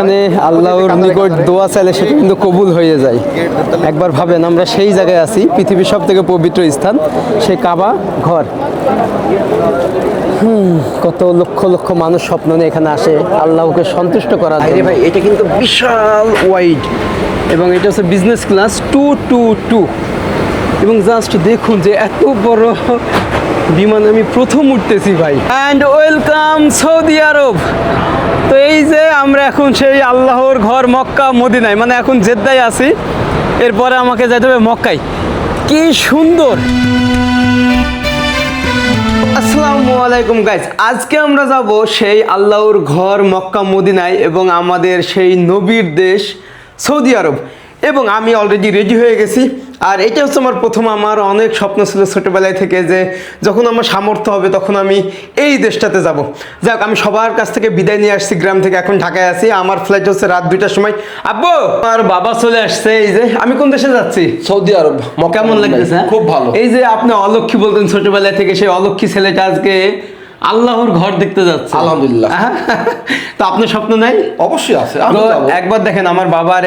যেখানে আল্লাহর নিকট দোয়া চাইলে সেটা কিন্তু কবুল হয়ে যায়। একবার ভাবেন আমরা সেই জায়গায় আছি, পৃথিবীর সব থেকে পবিত্র স্থান, সেই কাবা ঘর। কত লক্ষ লক্ষ মানুষ স্বপ্ন নিয়ে এখানে আসে আল্লাহকে সন্তুষ্ট করার জন্য। ভাই এটা কিন্তু বিশাল ওয়াইড এবং এটা হচ্ছে বিজনেস ক্লাস 222 এবং জাস্ট দেখুন যে এত বড় বিমান আমি প্রথম উঠতেছি ভাই। অ্যান্ড ওয়েলকাম সৌদি আরব। তো এই যে আমরা এখন সেই আল্লাহর ঘর মক্কা মদিনায়, মানে এখন জেদ্দায় আছি, এরপরে আমাকে যেতে হবে মক্কায়। কি সুন্দর। আসসালামু আলাইকুম গাইস, আজকে আমরা যাব সেই আল্লাহর ঘর মক্কা মদিনায় এবং আমাদের সেই নবীর দেশ সৌদি আরব। এবং আমি অলরেডি রেডি হয়ে গেছি। আর এটা হচ্ছে আমার প্রথম, আমার অনেক স্বপ্ন ছিল ছোটোবেলায় থেকে যে যখন আমার সামর্থ্য হবে তখন আমি এই দেশটাতে যাব। যাক, আমি সবার কাছ থেকে বিদায় নিয়ে আসছি গ্রাম থেকে, এখন ঢাকায় আছি। আমার ফ্লাইট হচ্ছে রাত 2টার সময়। আব্বু, আমার বাবা চলে আসছে। এই যে আমি কোন দেশে যাচ্ছি? সৌদি আরব। কেমন লাগতেছে? খুব ভালো। এই যে আপনি অলক্ষী বলতেন ছোটবেলায় থেকে, সেই অলক্ষী ছেলেটা আজকে আল্লাহর ঘর দেখতে যাচ্ছে। আলহামদুলিল্লাহ। তো আপনার স্বপ্ন নাই? অবশ্যই আছে। একবার দেখেন, আমার বাবার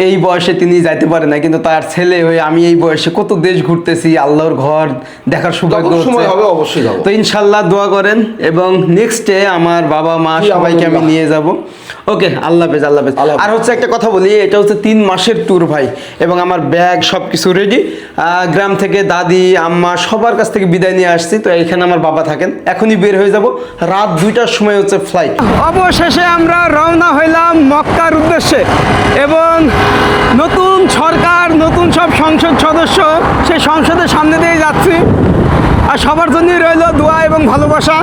এই বয়সে তিনি যাইতে পারে না, কিন্তু তার ছেলে হয়ে আমি এই বয়সে কত দেশ ঘুরতেছি, আল্লাহর ঘর দেখার সৌভাগ্য সময় হচ্ছে। হবে অবশ্যই যাব। তো ইনশাল্লাহ দোয়া করেন এবং নেক্সট ডে আমার বাবা মা সবাইকে আমি নিয়ে যাব। ওকে, আল্লাহ হাফেজ। আল্লাহ হাফেজ। আর হচ্ছে একটা কথা বলি, এটা হচ্ছে 3 মাসের ট্যুর ভাই, এবং আমার ব্যাগ সব কিছু রেডি। গ্রাম থেকে দাদি আম্মা সবার কাছ থেকে বিদায় নিয়ে আসছি। তো এখানে আমার বাবা থাকেন, এখনই বের হয়ে যাব। রাত 2টার সময় হচ্ছে ফ্লাইট। অবশেষে আমরা রওনা হইলাম মক্কার উদ্দেশ্যে এবং নতুন সরকার, নতুন সব সংসদ সদস্য, সেই সংসদের সামনে দিয়ে যাচ্ছি। আর সবার জন্যই রইল দোয়া এবং ভালোবাসা,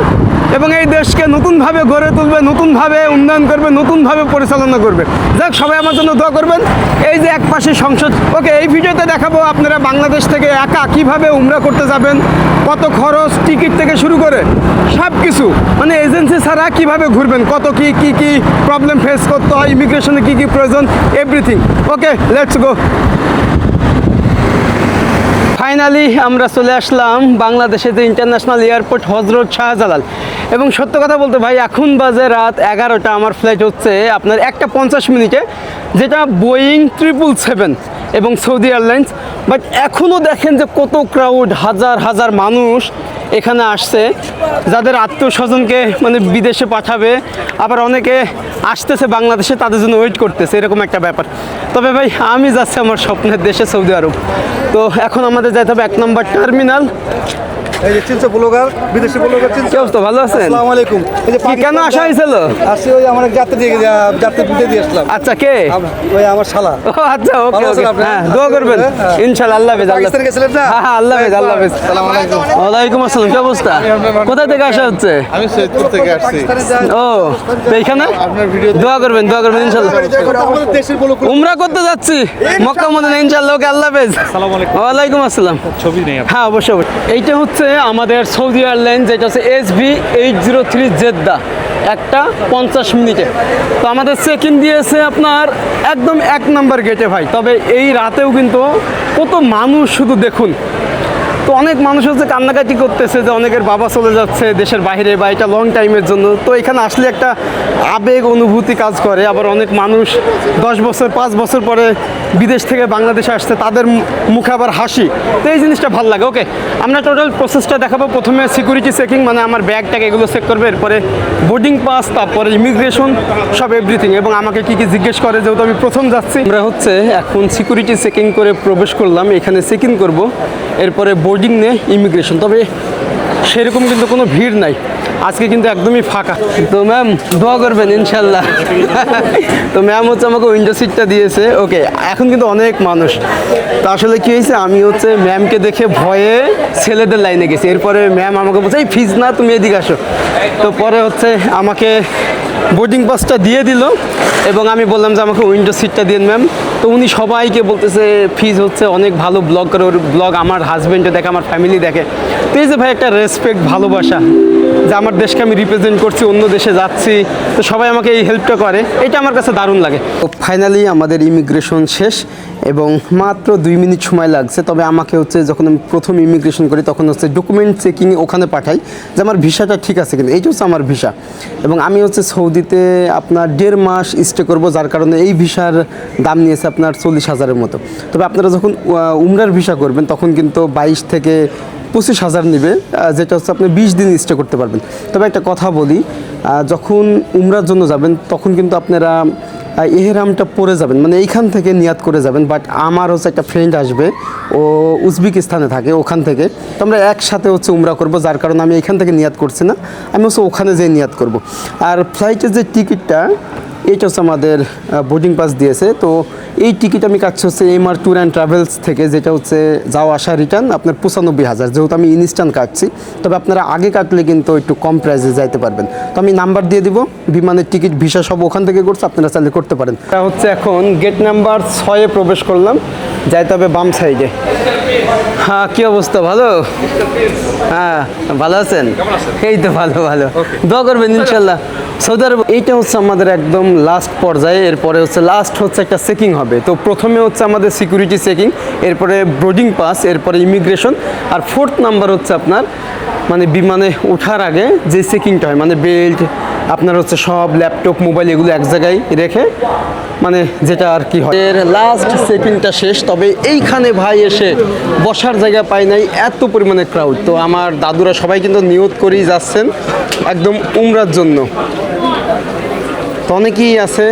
এবং এই দেশকে নতুনভাবে গড়ে তুলবে, নতুনভাবে উন্নয়ন করবে, নতুনভাবে পরিচালনা করবে। যাক, সবাই আমার জন্য দোয়া করবেন। এই যে এক পাশে সংসদ। ওকে, এই ভিডিওতে দেখাবো আপনারা বাংলাদেশ থেকে একা কিভাবে উমরা করতে যাবেন, কত খরচ, টিকিট থেকে শুরু করে সব কিছু, মানে এজেন্সি ছাড়া কিভাবে ঘুরবেন, কত কি কি কি প্রবলেম ফেস করতে হয়, ইমিগ্রেশনে কি কি প্রয়োজন, everything. Okay, let's go. Finally আমরা চলে আসলাম বাংলাদেশের যে ইন্টারন্যাশনাল এয়ারপোর্ট হজরত শাহজালাল। এবং সত্য কথা বলতে ভাই, এখন বাজে রাত 11টা। আমার ফ্লাইট হচ্ছে আপনার 1:50 যেটা বোয়িং 777 এবং সৌদি এয়ারলাইন্স। বাট এখনও দেখেন যে কত ক্রাউড, হাজার হাজার মানুষ এখানে আসছে, যাদের আত্মীয় স্বজনকে মানে বিদেশে পাঠাবে, আবার অনেকে আসতেছে বাংলাদেশে, তাদের জন্য ওয়েট করতেছে, এরকম একটা ব্যাপার। তবে ভাই আমি যাচ্ছি আমার স্বপ্নের দেশে সৌদি আরব। তো এখন আমাদের যাইতে হবে 1 নম্বর টার্মিনাল। এই যে চিনছো ব্লগার, বিদেশি ব্লগার চিনছো? কি অবস্থা, ভালো আছেন? আসসালামু আলাইকুম। এই যে কি কেন আসা হয়েছিল? আসি ওই আমার এক যাত্রী দিয়ে আসলাম। আচ্ছা, কে? ওই আমার শালা। ও আচ্ছা, ওকে ভালো আছেন ওকে। আপনি? হ্যাঁ, দোয়া করবেন ইনশাআল্লাহ। আল্লাহ হাফেজ। আল্লাহ পাকিস্তান গেছিলেন না? হ্যাঁ, আল্লাহ হাফেজ। আল্লাহ হাফেজ। আসসালামু আলাইকুম। ওয়ালাইকুম আসসালাম। কি অবস্থা? কোথা থেকে আসা হচ্ছে? আমি সৈয়দপুর থেকে আসছি। ও, তো এইখানে আপনার ভিডিও দোয়া করবেন ইনশাআল্লাহ। আমাদের দেশের ব্লগ উমরা করতে যাচ্ছি মক্কা মদিনা ইনশাআল্লাহ। ওকে, আল্লাহ হাফেজ। আসসালামু আলাইকুম। ওয়ালাইকুম আসসালাম। ছবি নেই আপনার? হ্যাঁ, অবশ্যই অবশ্যই। এইটা হচ্ছে আমাদের সৌদি এয়ারলাইন্স, যেটা হচ্ছে SV803 জেদ্দা, 1:50। তো আমাদের চেক ইন দিয়েছে আপনার একদম 1 নম্বর গেটে ভাই। তবে এই রাতেও কিন্তু কত মানুষ, শুধু দেখুন। তো অনেক মানুষ হচ্ছে কান্নাকাটি করতেছে যে অনেকের বাবা চলে যাচ্ছে দেশের বাইরে বা এটা লং টাইমের জন্য। তো এখানে আসলে একটা আবেগ অনুভূতি কাজ করে। আবার অনেক মানুষ 10 বছর 5 বছর পরে বিদেশ থেকে বাংলাদেশে আসছে, তাদের মুখে আবার হাসি। তো এই জিনিসটা ভালো লাগে। ওকে, আমরা টোটাল প্রসেসটা দেখাবো। প্রথমে সিকিউরিটি চেকিং, মানে আমার ব্যাগ ট্যাগ এগুলো চেক করবে, এরপরে বোর্ডিং পাস, তারপরে ইমিগ্রেশন, সব এভরিথিং। এবং আমাকে কি কি জিজ্ঞেস করে, যেহেতু আমি প্রথম যাচ্ছি। আমরা হচ্ছে এখন সিকিউরিটি চেকিং করে প্রবেশ করলাম, এখানে চেক ইন করবো, এরপরে বোর্ডিং নিয়ে ইমিগ্রেশন। তবে সেরকম কিন্তু কোনো ভিড় নাই আজকে, কিন্তু একদমই ফাঁকা। তো ম্যাম দোয়া করবেন ইনশাল্লাহ। তো ম্যাম হচ্ছে আমাকে উইন্ডো সিটটা দিয়েছে। ওকে, এখন কিন্তু অনেক মানুষ। তো আসলে কী হয়েছে, আমি হচ্ছে ম্যামকে দেখে ভয়ে ছেলেদের লাইনে গেছি। এরপরে ম্যাম আমাকে বলছে এই ফিজ না, তুমি এদিকে আসো। তো পরে হচ্ছে আমাকে বোর্ডিং পাসটা দিয়ে দিল এবং আমি বললাম যে আমাকে উইন্ডো সিটটা দিন ম্যাম। তো উনি সবাইকে বলতেছে ফিজ হচ্ছে অনেক ভালো ব্লগ করে, ওর ব্লগ আমার হাজব্যান্ডে দেখে, আমার ফ্যামিলি দেখে। তো এই যে ভাই একটা রেসপেক্ট, ভালোবাসা, যে আমার দেশকে আমি রিপ্রেজেন্ট করছি, অন্য দেশে যাচ্ছি, তো সবাই আমাকে এই হেল্পটা করে, এটা আমার কাছে দারুণ লাগে। তো ফাইনালি আমাদের ইমিগ্রেশন শেষ এবং মাত্র 2 মিনিট সময় লাগছে। তবে আমাকে হচ্ছে যখন আমি প্রথম ইমিগ্রেশন করি তখন হচ্ছে ডকুমেন্ট চেকিং ওখানে পাঠাই যে আমার ভিসাটা ঠিক আছে কিন্তু, এইটা হচ্ছে আমার ভিসা। এবং আমি হচ্ছে সৌদিতে আপনার 1.5 মাস স্টে করব, যার কারণে এই ভিসার দাম নিয়েছে আপনার 40,000-এর মতো। তবে আপনারা যখন উমরার ভিসা করবেন তখন কিন্তু 22 থেকে 25,000 নেবে, যেটা হচ্ছে আপনি 20 দিন স্টে করতে পারবেন। তবে একটা কথা বলি, যখন উমরার জন্য যাবেন তখন কিন্তু আপনারা এহরামটা পরে যাবেন, মানে এইখান থেকে নিয়াত করে যাবেন। বাট আমার হচ্ছে একটা ফ্রেন্ড আসবে, ও উজবেকিস্তানে থাকে, ওখান থেকে তো আমরা একসাথে হচ্ছে উমরা করব, যার কারণে আমি এইখান থেকে নিয়াত করছি না, আমি হচ্ছে ওখানে যেয়ে নিয়াত করব। আর ফ্লাইটের যে টিকিটটা, এইটা হচ্ছে আমাদের বোর্ডিং পাস দিয়েছে। তো এই টিকিট আমি কাটছি হচ্ছে এমআর ট্যুর অ্যান্ড ট্রাভেলস থেকে, যেটা হচ্ছে যাওয়া আসা রিটার্ন আপনার 95,000, যেহেতু আমি ইনস্ট্যান্ট কাটছি। তবে আপনারা আগে কাটলে কিন্তু একটু কম প্রাইসে যাইতে পারবেন। তো আমি নাম্বার দিয়ে দিব, বিমানের টিকিট ভিসা সব ওখান থেকে করছে, আপনারা চাইলে করতে পারেন। এটা হচ্ছে এখন গেট নাম্বার 6-এ প্রবেশ করলাম, যাইতে হবে বাম সাইডে। হ্যাঁ, কী অবস্থা? ভালো? হ্যাঁ, ভালো আছেন? এই তো ভালো ভালো, দোয়া করবেন ইনশাল্লাহ। সৌদি আরব এইটা হচ্ছে আমাদের একদম লাস্ট পর্যায়ে, এরপরে হচ্ছে লাস্ট হচ্ছে একটা চেকিং হবে। তো প্রথমে হচ্ছে আমাদের সিকিউরিটি চেকিং, এরপরে বোর্ডিং পাস, এরপরে ইমিগ্রেশন, আর 4th নাম্বার হচ্ছে আপনার মানে বিমানে ওঠার আগে যে চেকিংটা হয়, মানে বেল্ট আপনার হচ্ছে সব ল্যাপটপ মোবাইল এগুলো এক জায়গায় রেখে, মানে যেটা আর কি হয়। এর লাস্ট চেকিংটা শেষ। তবে এইখানে ভাই এসে বসার জায়গা পাই নাই, এত পরিমাণে ক্রাউড। তো আমার দাদুরা সবাই কিন্তু নিয়ত করেই যাচ্ছেন একদম উমরার জন্য, তো অনেকেই আছে।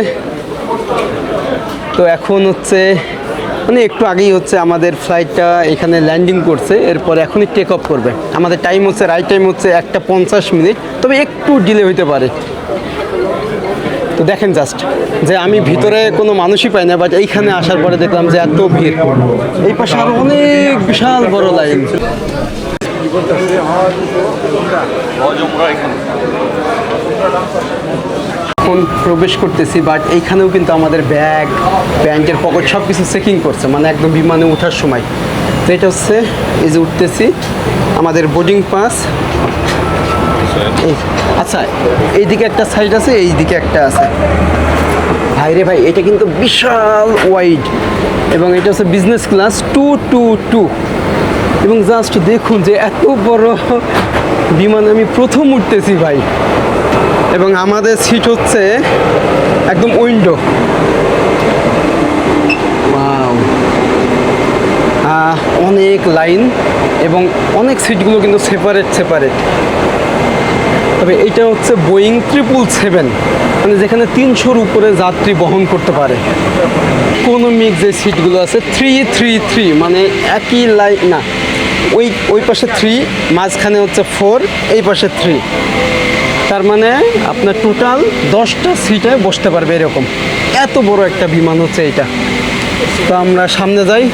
তো এখন হচ্ছে মানে একটু আগেই হচ্ছে আমাদের ফ্লাইটটা এখানে ল্যান্ডিং করছে, এরপরে এখনই টেক অফ করবে। আমাদের টাইম হচ্ছে রাইট টাইম হচ্ছে 1:50 মিনিট, তবে একটু ডিলে হইতে পারে। তো দেখেন জাস্ট যে আমি ভিতরে কোনো মানুষই পাই না, বাট এইখানে আসার পরে দেখলাম যে এত ভিড়, এই পাশে আরো অনেক বিশাল বড় লাইন। এখন প্রবেশ করতেছি, বাট এইখানেও কিন্তু আমাদের ব্যাগ, প্যান্টের পকেট সব কিছু চেকিং করছে, মানে একদম বিমানে ওঠার সময়। তো এটা হচ্ছে এই যে উঠতেছি, আমাদের বোর্ডিং পাস। আচ্ছা, এইদিকে একটা সাইড আছে, এইদিকে একটা আছে। ভাই রে ভাই, এটা কিন্তু বিশাল ওয়াইড, এবং এটা হচ্ছে বিজনেস ক্লাস 222। এবং জাস্ট দেখুন যে এত বড় বিমান আমি প্রথম উঠতেছি ভাই। এবং আমাদের সিট হচ্ছে একদম উইন্ডো। ওয়াও, অনেক লাইন এবং অনেক সিটগুলো কিন্তু সেপারেট। তবে এটা হচ্ছে বোয়িং 777, মানে যেখানে 300-র উপরে যাত্রী বহন করতে পারে। ইকোনমিক যে সিটগুলো আছে 333, মানে একই লাইন না, ওই পাশে 3, মাঝখানে হচ্ছে 4, এই পাশে 3, তার মানে আপনার টোটাল 10টা সিটে বসতে পারবে এরকম। এত বড় একটা বিমান হচ্ছে এটা। তো আমরা সামনে যাই।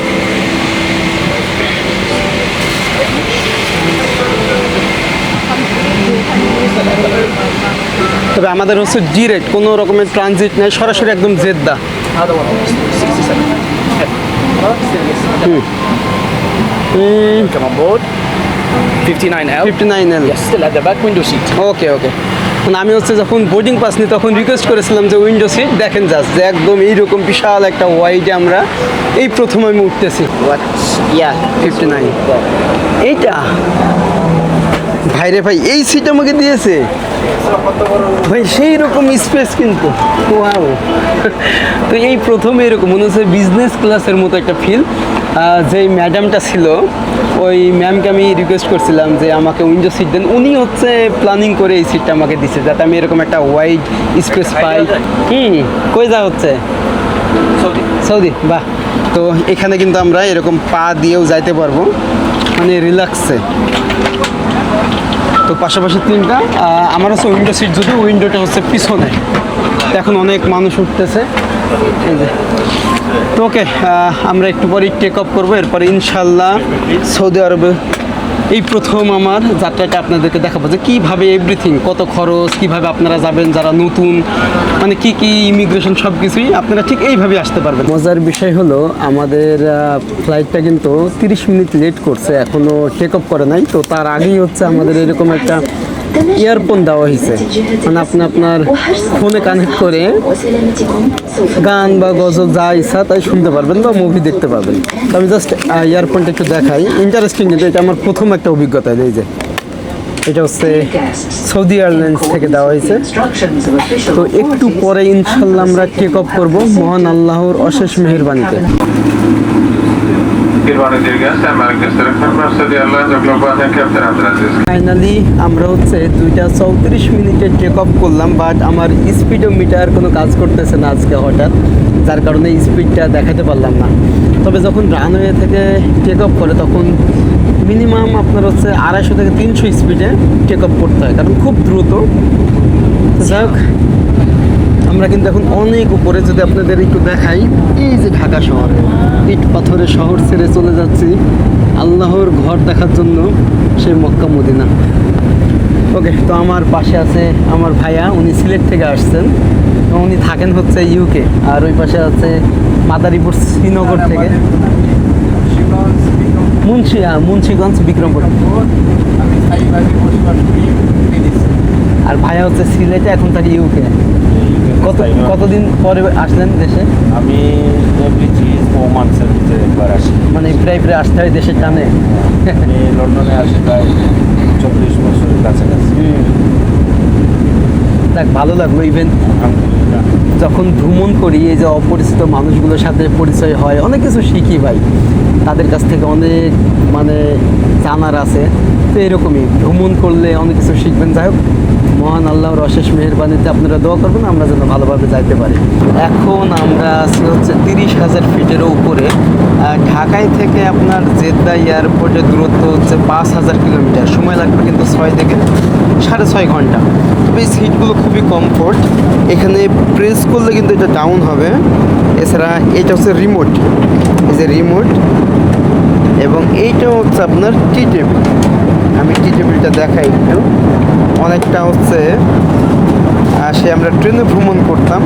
তবে আমাদের হচ্ছে ডিরেক্ট, কোনো রকমের ট্রানজিট নেই, সরাসরি একদম Jeddah. Come on board. 59L. 59L। Yes, still at the back window seat. ওকে। মানে আমি হচ্ছে যখন বোর্ডিং পাস নিই তখন রিকোয়েস্ট করেছিলাম যে উইন্ডো সিট দেখেন, জাস্ট যে একদম এইরকম বিশাল একটা ওয়াইডে আমরা এই প্রথম আমি উঠতেছি। What? Yeah. 59 এইটা। ভাইরে ভাই, এই সিট আমাকে দিয়েছে ভাই, সেই রকম স্পেস কিন্তু। ওয়াও, তো এই প্রথম এরকম মনে হচ্ছে বিজনেস ক্লাসের মতো একটা ফিল। যেই ম্যাডামটা ছিল, ওই ম্যামকে আমি রিকোয়েস্ট করছিলাম যে আমাকে উইন্ডো সিট দেন, উনি হচ্ছে প্ল্যানিং করে এই সিটটা আমাকে দিচ্ছে যাতে আমি এরকম একটা ওয়াইড স্পেস পাই। কই যা হচ্ছে? সৌদি। বাহ। তো এখানে কিন্তু আমরা এরকম পা দিয়েও যাইতে পারবো, মানে রিল্যাক্সে। তো পাশাপাশি 3টা আমার হচ্ছে উইন্ডো সিট, যদি উইন্ডোটা হচ্ছে পিছনে। এখন অনেক মানুষ উঠতেছে এই যে। তো ওকে, আমরা একটু পরেই টেক অফ করবো, এরপরে ইনশাল্লাহ সৌদি আরবে এই প্রথম আমার যাত্রাটা আপনাদেরকে দেখাবো যে কীভাবে এভরিথিং, কত খরচ, কীভাবে আপনারা যাবেন যারা নতুন, মানে কি ইমিগ্রেশন সব কিছুই আপনারা ঠিক এইভাবে আসতে পারবেন। মজার বিষয় হলো আমাদের ফ্লাইটটা কিন্তু 30 মিনিট লেট করছে, এখনও টেক অফ করে নাই। তো তার আগেই হচ্ছে আমাদের এরকম একটা ইয়ারফোন দেওয়া হয়েছে, মানে আপনি আপনার ফোনে কানেক্ট করে গান বা গজল যা ইচ্ছা তাই শুনতে পারবেন বা মুভি দেখতে পারবেন। তো আমি জাস্ট ইয়ারফোনটা একটু দেখাই, ইন্টারেস্টিং কিন্তু এটা আমার প্রথম একটা অভিজ্ঞতা। এই যে এটা হচ্ছে সৌদি এয়ারলাইন্স থেকে দেওয়া হয়েছে। তো একটু পরে ইনশাল্লাহ আমরা টেক অফ করবো মহান আল্লাহর অশেষ মেহেরবানিতে। ফাইনালি আমরা হচ্ছে 2:34 মিনিটে টেক অফ করলাম, বাট আমার স্পিডোমিটার কোনো কাজ করতেছে না আজকে হঠাৎ, যার কারণে স্পিডটা দেখাতে পারলাম না। তবে যখন রানওয়ে থেকে টেক অফ করে তখন মিনিমাম আপনার হচ্ছে 250 থেকে 300 স্পিডে টেক অফ করতে হয়, কারণ খুব দ্রুত। যাই হোক, আমরা কিন্তু এখন অনেক উপরে। যদি আপনাদের একটু দেখাই, এই যে ঢাকা শহর, ইট পাথরের শহর ছেড়ে চলে যাচ্ছি আল্লাহর ঘর দেখার জন্য, সেই মক্কা মদিনা। ওকে, তো আমার পাশে আছে আমার ভাইয়া, উনি সিলেট থেকে আসছেন, উনি থাকেন হচ্ছে ইউকে। আর ওই পাশে আছে মাদারীপুর শ্রীনগর থেকে, মুন্সিগঞ্জ বিক্রমপুর। আর ভাইয়া হচ্ছে সিলেটে, এখন তার ইউকে। কতদিন পরে আসলেন দেশে? আমি এভরি 4 মান্থসের ভিতরে একবার আসি। মানে প্রায় আসতে হয় দেশের টানে। আমি লন্ডনে আসি প্রায় 40 বছরের কাছাকাছি। দেখ, ভালো লাগলো। ইভেন আলহামদুলিল্লাহ। যখন ভ্রমণ করি, এই যে অপরিচিত মানুষগুলোর সাথে পরিচয় হয়, অনেক কিছু শিখি ভাই, তাদের কাছ থেকে অনেক মানে জানার আছে। তো এরকমই ভ্রমণ করলে অনেক কিছু শিখবেন। যাই হোক, মহান আল্লাহর অশেষ মেহেরবানিতে আপনারা দোয়া করবেন আমরা যেন ভালোভাবে যাইতে পারি। এখন আমরা আছি হচ্ছে 30,000 ফিটেরও উপরে। ঢাকায় থেকে আপনার জেদ্দা এয়ারপোর্টের দূরত্ব হচ্ছে 5,000 কিলোমিটার। সময় লাগবে কিন্তু 6 থেকে 6.5 ঘন্টা। তবে এই সিটগুলো খুবই কমফোর্ট। এখানে প্রেস করলে কিন্তু এটা ডাউন হবে। এছাড়া এটা হচ্ছে রিমোট, এই যে রিমোট, এবং এইটা হচ্ছে আপনার টি টেবিল। আমি টি টেবিলটা দেখাই একটু। অনেকটা হচ্ছে সে আমরা ট্রেনে ভ্রমণ করতাম,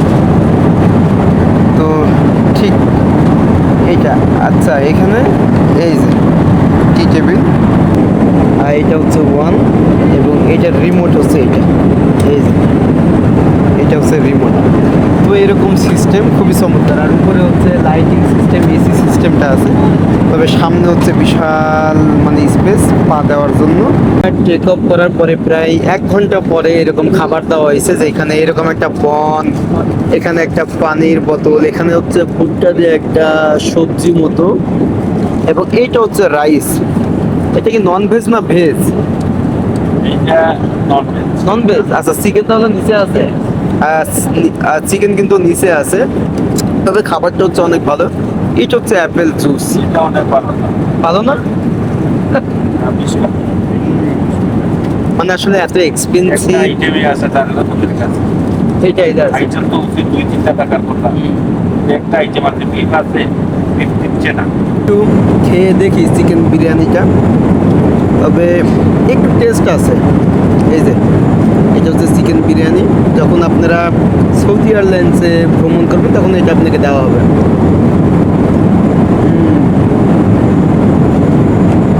তো ঠিক এইটা। আচ্ছা, এখানে এই যে টি টেবিল, আর এটা হচ্ছে 1, এবং এইটার রিমোট হচ্ছে এইটা, এই যে এটা হচ্ছে রিমোট। তো এরকম সিস্টেম খুবই চমৎকার। আর উপরে হচ্ছে লাইটিং সিস্টেম, এসি সিস্টেমটা আছে। তবে সামনে হচ্ছে বিশাল মানে স্পেস পা দেওয়ার জন্য। টেক অফ করার পরে প্রায় 1 ঘন্টা পরে এরকম খাবার দেওয়া হয়েছে, যে এখানে এরকম একটা বন, এখানে একটা পানির বোতল, এখানে হচ্ছে ভুট্টা দিয়ে একটা সবজি মতো, এবং এইটা হচ্ছে রাইস। এটা কি নন ভেজ না ভেজ? এইটা ননভেজ। Non veg. আচ্ছা, চিকেন তাহলে নিচে আছে? চিকেন কিন্তু নিচে আছে, তবে খাবারটা হচ্ছে অনেক ভালো। এটা হচ্ছে অ্যাপেল জুস। এটা অনেক ভালো না। ভালো না? বিশাল মানে আসলে এত এক্সপেন্সিভ। একটা আইটেমই আছে তাহলে তোদের কাছে। এইটাই আছে। আইটেম তো উচিত 2-3 টাকার করলাম। একটা আইটেম আছে বিফ আছে, বিফ দিচ্ছে না। একটু খেয়ে দেখি চিকেন বিরিয়ানিটা, তবে একটু টেস্ট আছে। এই যে এটা হচ্ছে চিকেন বিরিয়ানি। যখন আপনারা সৌদি এয়ারলাইন্সে ভ্রমণ করবেন তখন এটা আপনাকে দেওয়া হবে।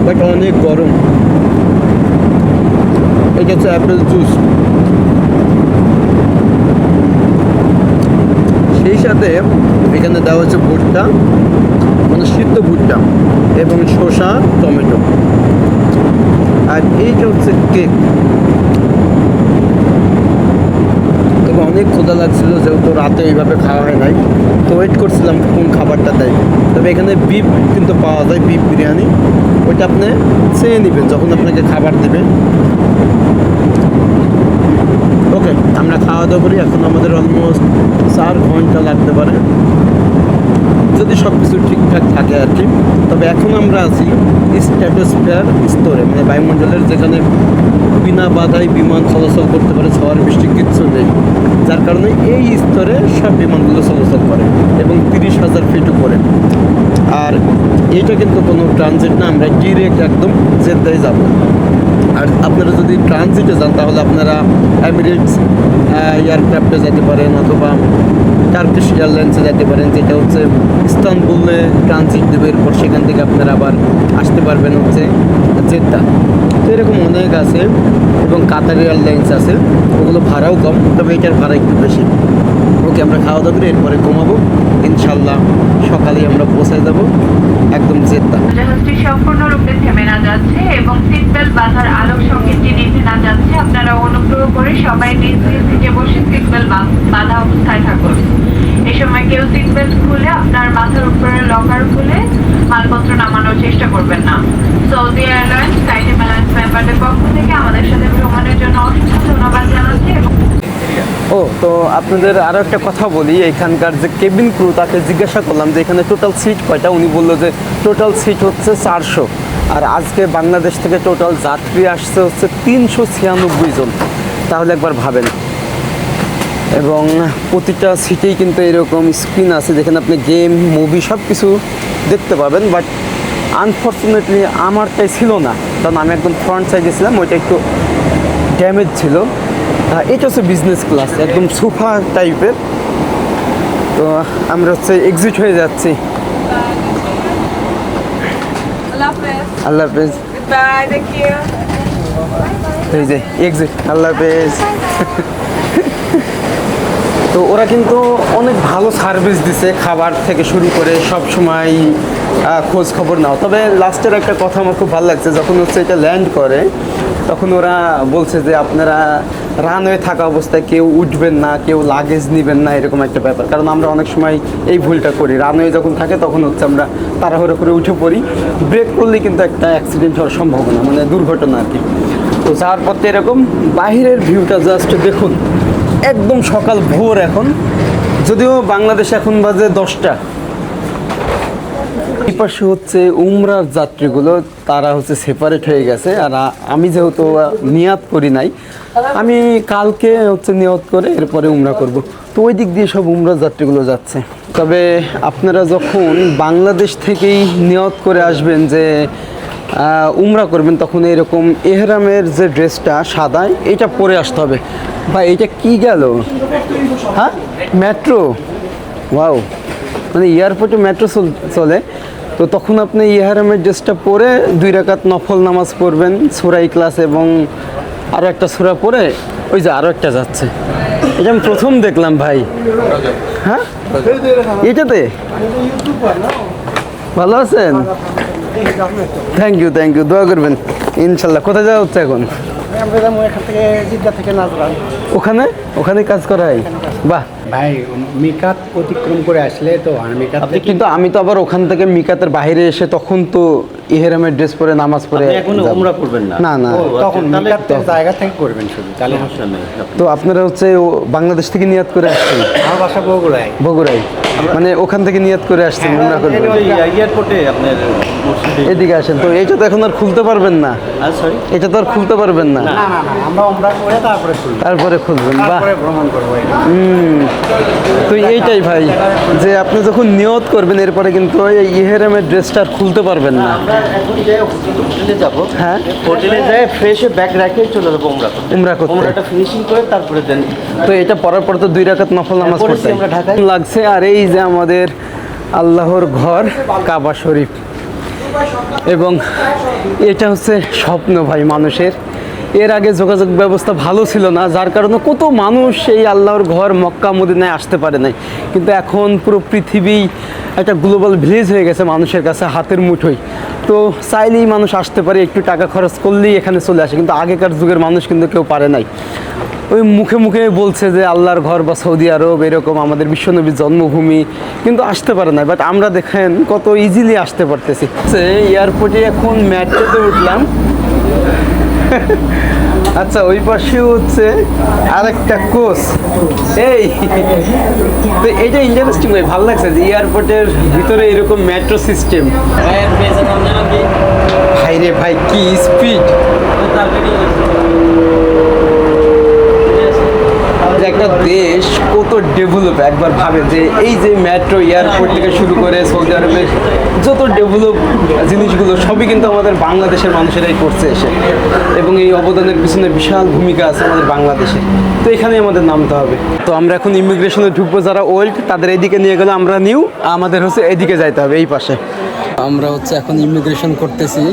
বাট অনেক গরম। এটা হচ্ছে অ্যাপেল জুস। সেই সাথে এখানে দেওয়া হচ্ছে ভুট্টা, মানে সিদ্ধ ভুট্টা, এবং শসা, টমেটো। আর এইটা হচ্ছে কেক। তবে অনেক ক্ষুধা লাগছিল, যেহেতু রাতে এইভাবে খাওয়া হয় নাই, তো ওয়েট করছিলাম কোন খাবারটা দেয়। তবে এখানে বিফ কিন্তু পাওয়া যায়, বিফ বিরিয়ানি। ওইটা আপনি চেয়ে নেবেন যখন আপনাকে খাবার দেবে। ওকে, আমরা খাওয়া দাওয়া করি। এখন আমাদের অলমোস্ট 4 ঘন্টা লাগতে পারে, যদি সব কিছু ঠিকঠাক থাকে আর কি। তবে এখন আমরা আছি স্ট্র্যাটোস্ফিয়ার স্তরে, মানে বায়ুমণ্ডলের যেখানে বিনা বাধায় বিমান চলাচল করতে পারে, ঝড় বৃষ্টি কিচ্ছু নেই, যার কারণে এই স্তরে সব বিমানগুলো চলাচল করে, এবং 30,000 ফিট উপরে। আর এটা কিন্তু কোনো ট্রানজিট না, আমরা ডিরেক্ট একদম জেদ্দায় যাব। আর আপনারা যদি ট্রানজিটে যান তাহলে আপনারা এমিরেটস এয়ারক্রাফটে যেতে পারেন অথবা টার্কিশ এয়ারলাইন্সে যেতে পারেন, যেটা হচ্ছে ইস্তানবুলে ট্রানজিট দেবে, এরপর সেখান থেকে আপনারা আবার আসতে পারবেন হচ্ছে জেদ্দা। তো এরকম অনেক আছে এবং কাতার এয়ারলাইন্স আছে, ওগুলো ভাড়াও কম, তবে এটার ভাড়া একটু বেশি। ওকে, আমরা খাওয়া দাওয়া করে এরপরে ঘুমাবো, ইনশাল্লাহ সকালেই আমরা পৌঁছায় যাবো একদম জেদ্দা। জাহাজটি সম্পূর্ণরূপে থেমে না যাচ্ছে এবং সিট বেল্ট বাঁধার আলোক সংকেতটি নিভে না যাচ্ছে। আপনারা অনুগ্রহ করে সবাই নিজ নিজ সিটে বসে সিট বেল্ট বাঁধা অবস্থায় থাকুন। এই সময় কেউ সিট বেল্ট খুলে আপনার মাথার উপরে লকার খুলে মালপত্র নামানোর চেষ্টা করবেন না। সৌদি এয়ারলাইন্স, কাইটেম এয়ারলাইন্স মেম্বারদের পক্ষ থেকে আমাদের সাথে ভ্রমণের জন্য অসংখ্য ধন্যবাদ জানাচ্ছি। ও, তো আপনাদের আরও একটা কথা বলি, এখানকার যে কেবিন ক্রু, তাকে জিজ্ঞাসা করলাম যে এখানে টোটাল সিট কয়টা। উনি বললো যে টোটাল সিট হচ্ছে 400, আর আজকে বাংলাদেশ থেকে টোটাল যাত্রী আসছে হচ্ছে 396 জন। তাহলে একবার ভাবেন। এবং প্রতিটা সিটেই কিন্তু এরকম স্ক্রিন আছে যেখানে আপনি গেম, মুভি সব কিছু দেখতে পাবেন। বাট আনফর্চুনেটলি আমারটাই ছিল না, কারণ আমি একদম ফ্রন্ট সাইডে ছিলাম, ওইটা একটু ড্যামেজ ছিল। এটা হচ্ছে বিজনেস ক্লাস, একদম সোফা টাইপের। তো আমরা হচ্ছে এক্সিট হয়ে যাচ্ছি। আল্লাহ হাফেজ। এই যে এক্সিট, আল্লাহ হাফেজ। তো ওরা কিন্তু অনেক ভালো সার্ভিস দিছে, খাবার থেকে শুরু করে সব সময় খোঁজ খবর নাও। তবে লাস্টের একটা কথা আমার খুব ভালো লাগছে, যখন হচ্ছে এটা ল্যান্ড করে তখন ওরা বলছে যে আপনারা রানওয়ে থাকা অবস্থায় কেউ উঠবেন না, কেউ লাগেজ নেবেন না, এরকম একটা ব্যাপার। কারণ আমরা অনেক সময় এই ভুলটা করি, রানওয়ে যখন থাকে তখন হচ্ছে আমরা তাড়াহুড়ো করে উঠে পড়ি, ব্রেক করলে কিন্তু একটা অ্যাক্সিডেন্ট হওয়ার সম্ভাবনা, মানে দুর্ঘটনা আর কি। তো যাওয়ার পথে এরকম বাহিরের ভিউটা জাস্ট দেখুন, একদম সকাল ভোর এখন, যদিও বাংলাদেশ এখন বাজে 10টা। এই পাশে হচ্ছে উমরার যাত্রীগুলো, তারা হচ্ছে সেপারেট হয়ে গেছে। আর আমি যেহেতু নিয়াত করি নাই, আমি কালকে হচ্ছে নিয়ত করে এরপরে উমরা করব। তো ওই দিক দিয়ে সব উমরার যাত্রীগুলো যাচ্ছে। তবে আপনারা যখন বাংলাদেশ থেকেই নিয়ত করে আসবেন যে উমরা করবেন, তখন এরকম এহরামের যে ড্রেসটা সাদা, এটা পরে আসতে হবে। ভাই এটা কি গেল? হ্যাঁ, মেট্রো। ওয়াও, মানে এয়ারপোর্টে মেট্রো চলে। তো তখন আপনি ইহরামের ড্রেসটা পরে 2 রাকাত নফল নামাজ পড়বেন, সূরা ইখলাস এবং আরও একটা সূরা পড়ে ওই যে আরও একটা যাচ্ছে। এটা আমি প্রথম দেখলাম ভাই। হ্যাঁ, এটাতে ভালো আছেন? থ্যাংক ইউ, দোয়া করবেন ইনশাল্লাহ। কোথায় যাওয়া হচ্ছে এখন? ওখানে কাজ করাই। বাহ ভাই, মিকাত অতিক্রম করে আসলে তো আর মিকাত থেকে কিন্তু আমি তো আবার ওখান থেকে মিকাতের বাইরে এসে তখন তো ইহরামের ড্রেস পরে নামাজ পড়ে এখনো উমরা করবেন না? না না, তখন মিকাতের জায়গা থেকে করবেন শুধু, তাহলে সমস্যা নেই। তো আপনারা হচ্ছে বাংলাদেশ থেকে নিয়াত করে আসছেন? আমার বাসা বগুড়ায়। বগুড়ায়, মানে ওখান থেকে নিয়াত করে আসছেন উমরা করবেন? এয়ারপোর্টে আপনার মসজিদে। এদিকে আসেন। তো এটা তো এখন আর খুলতে পারবেন না, সরি, এটা তো আর খুলতে পারবেন না। না, আমরা উমরা করে তারপরে খুলবেন। বাহ, তারপরে ভ্রমণ করবো। তো এইটাই ভাই, যে আপনি যখন নিয়ত করবেন এরপরে কিন্তু এই ইহরামের ড্রেসটা আর খুলতে পারবেন না। হোটেলে যাবো, হ্যাঁ, হোটেলে যাই ফ্রেশে ব্যাগ রেখে চলে যাবো উমরা করতে। উমরাটা ফিনিশিং করে তারপরে দেন। তো এটা পড়ার পর তো 2 রাকাত নফল নামাজ পড়েছি পড়তে আমরা ঢাকায়। লাগছে। আর এই যে আমাদের আল্লাহর ঘর কাবা শরীফ, এবং এটা হচ্ছে স্বপ্ন ভাই মানুষের। এর আগে যোগাযোগ ব্যবস্থা ভালো ছিল না, যার কারণে কত মানুষ এই আল্লাহর ঘর মক্কা মদিনায় আসতে পারে নাই। কিন্তু এখন পুরো পৃথিবী একটা গ্লোবাল ভিলেজ হয়ে গেছে মানুষের কাছে, হাতের মুঠোয়। তো চাইলেই মানুষ আসতে পারে, একটু টাকা খরচ করলেই এখানে চলে আসে। কিন্তু আগেকার যুগের মানুষ কিন্তু কেউ পারে নাই। ওই মুখে মুখে বলছে যে আল্লাহর ঘর বা সৌদি আরব এরকম আমাদের বিশ্বনবীর জন্মভূমি, কিন্তু আসতে পারে না। বাট আমরা দেখেন কত ইজিলি আসতে পারতেছি। এয়ারপোর্টে এখন মেট্রোতে উঠলাম। আচ্ছা, ওই পাশে হচ্ছে আরেকটা কোচ। এই তো এটা ইন্টারেস্টিং ভাই, ভালো লাগছে যে এয়ারপোর্টের ভিতরে এরকম মেট্রো সিস্টেম। ভাই রে ভাই, কি স্পিড! যে একটা দেশ কত ডেভেলপ, একবার ভাবে যে এই যে মেট্রো এয়ারপোর্ট থেকে শুরু করে সৌদি আরবের যত ডেভেলপ জিনিসগুলো সবই কিন্তু আমাদের বাংলাদেশের মানুষেরাই করছে এসে, এবং এই অবদানের পিছনে বিশাল ভূমিকা আছে আমাদের বাংলাদেশে। তো এখানেই আমাদের নামতে হবে। তো আমরা এখন ইমিগ্রেশনে ঢুকবো, যারা ওল্ড তাদের এইদিকে নিয়ে গেলে আমরা নিউ, আমাদের হচ্ছে এদিকে যাইতে হবে, এই পাশে। আমরা হচ্ছে এখন ইমিগ্রেশন করতেছি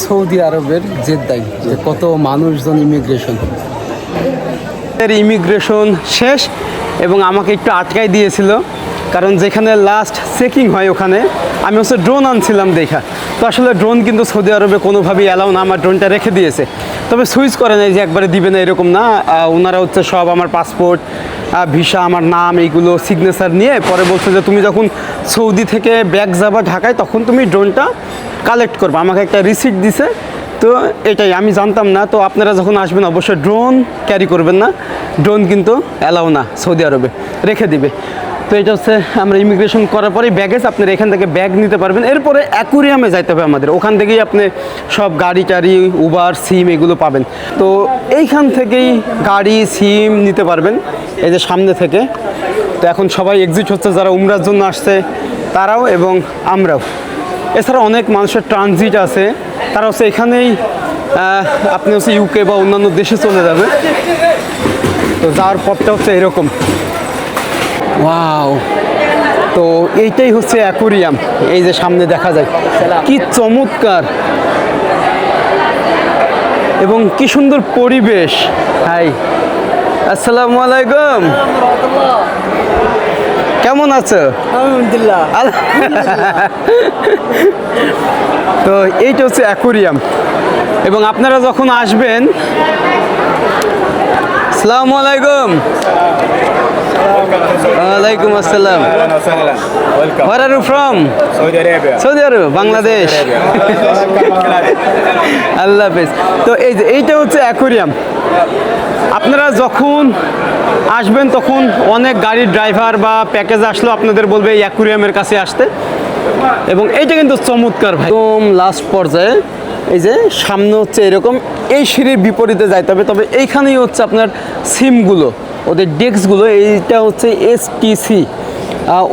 সৌদি আরবের জেদ্দায়, যে কত মানুষজন ইমিগ্রেশন। ইমিগ্রেশন শেষ এবং আমাকে একটু আটকাই দিয়েছিল, কারণ যেখানে লাস্ট চেকিং হয় ওখানে আমি হচ্ছে ড্রোন আনছিলাম দেখা। তো আসলে ড্রোন কিন্তু সৌদি আরবে কোনোভাবেই অ্যালাউ না, আমার ড্রোনটা রেখে দিয়েছে। তবে সুইচ করে নাই যে একবারে দিবে না এরকম না, ওনারা হচ্ছে সব আমার পাসপোর্ট, ভিসা, আমার নাম, এইগুলো সিগনেচার নিয়ে পরে বলছে যে তুমি যখন সৌদি থেকে ব্যাগ যাবা ঢাকায় তখন তুমি ড্রোনটা কালেক্ট করবে। আমাকে একটা রিসিপ্ট দিছে, তো এটাই আমি জানতাম না। তো আপনারা যখন আসবেন অবশ্যই ড্রোন ক্যারি করবেন না, ড্রোন কিন্তু অ্যালাউ না সৌদি আরবে, রেখে দিবে। তো এটা হচ্ছে আমরা ইমিগ্রেশন করার পরেই ব্যাগেজ, আপনারা এখান থেকে ব্যাগ নিতে পারবেন। এরপরে অ্যাকুরিয়ামে যাইতে হবে আমাদের, ওখান থেকেই আপনি সব গাড়ি টাড়ি, উবার, সিম এগুলো পাবেন। তো এইখান থেকেই গাড়ি, সিম নিতে পারবেন, এই যে সামনে থেকে। তো এখন সবাই এক্সিট হচ্ছে, যারা উমরার জন্য আসছে তারাও এবং আমরাও। এছাড়া অনেক মানুষের ট্রানজিট আছে, তারা হচ্ছে এখানেই আপনি হচ্ছে ইউকে বা অন্যান্য দেশে চলে যাবে। তো যাওয়ার পথটা হচ্ছে এরকম। ওয়াও, তো এইটাই হচ্ছে অ্যাকুরিয়াম, এই যে সামনে দেখা যায়, কি চমৎকার এবং কি সুন্দর পরিবেশ। হাই, আসসালামু আলাইকুম, কেমন আছো? আলহামদুলিল্লাহ। তো এইটা হচ্ছে অ্যাকুরিয়াম, এবং আপনারা যখন আসবেন, আসসালামু আলাইকুম। ওয়ালাইকুম আসসালাম। Where are you from? Saudi Arabia. Saudi Arab, Bangladesh. আল্লাহ হাফেজ। তো এই যে এইটা হচ্ছে অ্যাকুরিয়াম। আপনারা যখন আসবেন তখন অনেক গাড়ির ড্রাইভার বা প্যাকেজ আসলো আপনাদের বলবে এই অ্যাকুরিয়ামের কাছে আসতে, এবং এইটা কিন্তু চমৎকার ভাই। একদম লাস্ট পর্যায়ে এই যে সামনে হচ্ছে এরকম, এই সিঁড়ির বিপরীতে যাইতে হবে। তবে এইখানেই হচ্ছে আপনার সিমগুলো, ওদের ডেস্কগুলো, এইটা হচ্ছে এসটিসি,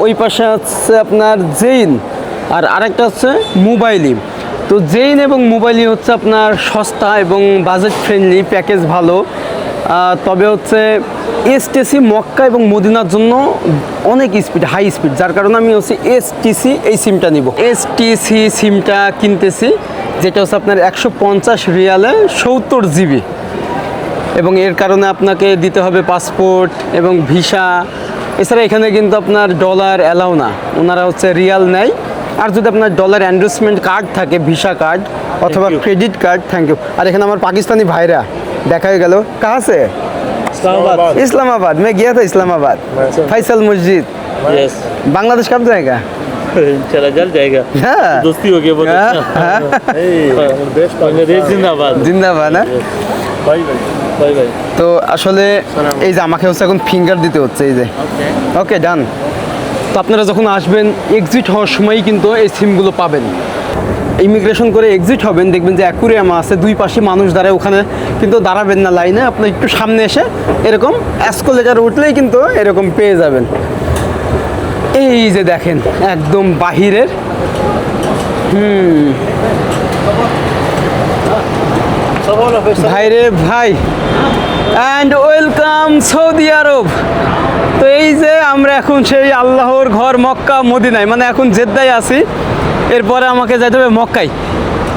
ওই পাশে হচ্ছে আপনার জেইন, আর আরেকটা হচ্ছে মোবাইলি। তো জেইন এবং মোবাইলি হচ্ছে আপনার সস্তা এবং বাজেট ফ্রেন্ডলি, প্যাকেজ ভালো। তবে হচ্ছে এসটিসি মক্কা এবং মদিনার জন্য অনেক স্পিড, হাই স্পিড, যার কারণে আমি হচ্ছে এসটিসি এই সিমটা নিব। এসটিসি সিমটা কিনতেছি, যেটা হচ্ছে আপনার 150 রিয়ালে 70 জিবি, এবং এর কারণে আপনাকে দিতে হবে পাসপোর্ট এবং ভিসা। এছাড়া এখানে কিন্তু আপনার ডলার অ্যালাউ না, ওনারা হচ্ছে রিয়াল নেয়। আর যদি আপনার ডলার এন্ডোর্সমেন্ট কার্ড থাকে, ভিসা কার্ড অথবা ক্রেডিট কার্ড, থ্যাংক ইউ। আর এখানে আমার পাকিস্তানি ভাইরা দেখা হয়ে গেল। কাহা সে? इस्लामाबाद। मैं गया था इस्लामाबाद, फैसल मस्जिद। Yes. बांग्लादेश कब जाएगा? चला जल जाएगा। हाँ। दोस्ती हो गया बहुत हाँ, अच्छा। हाँ। बांग्लादेश जिंदाबाद। জিন্দাবাদ। হ্যাঁ, बाय बाय बाय बाय। তো আসলে এই যে আমাকে হচ্ছে এখন ফিঙ্গার দিতে হচ্ছে, এই যে ওকে ডান। তো আপনারা যখন আসবেন এক্সিট হওয়ার সময়ই কিন্তু এই সিমগুলো পাবেন। ইমিগ্রেশন করে এক্সিট হবেন, দেখবেন যে অ্যাকুরিয়াম আছে, দুই পাশে মানুষ দাঁড়ায়, ওখানে কিন্তু দাঁড়াবেন না লাইনে, আপনি একটু সামনে এসে এরকম এসকলেটার উঠলেই কিন্তু এরকম পেয়ে যাবেন। এই যে দেখেন একদম বাহিরের, ভাইরে ভাই, অ্যান্ড ওয়েলকাম সৌদি আরব। তো এই যে আমরা এখন সেই আল্লাহর ঘর মক্কা মদিনায়, মানে এখন জেদ্দায় আছি, এরপরে আমাকে যেতে হবে মক্কায়।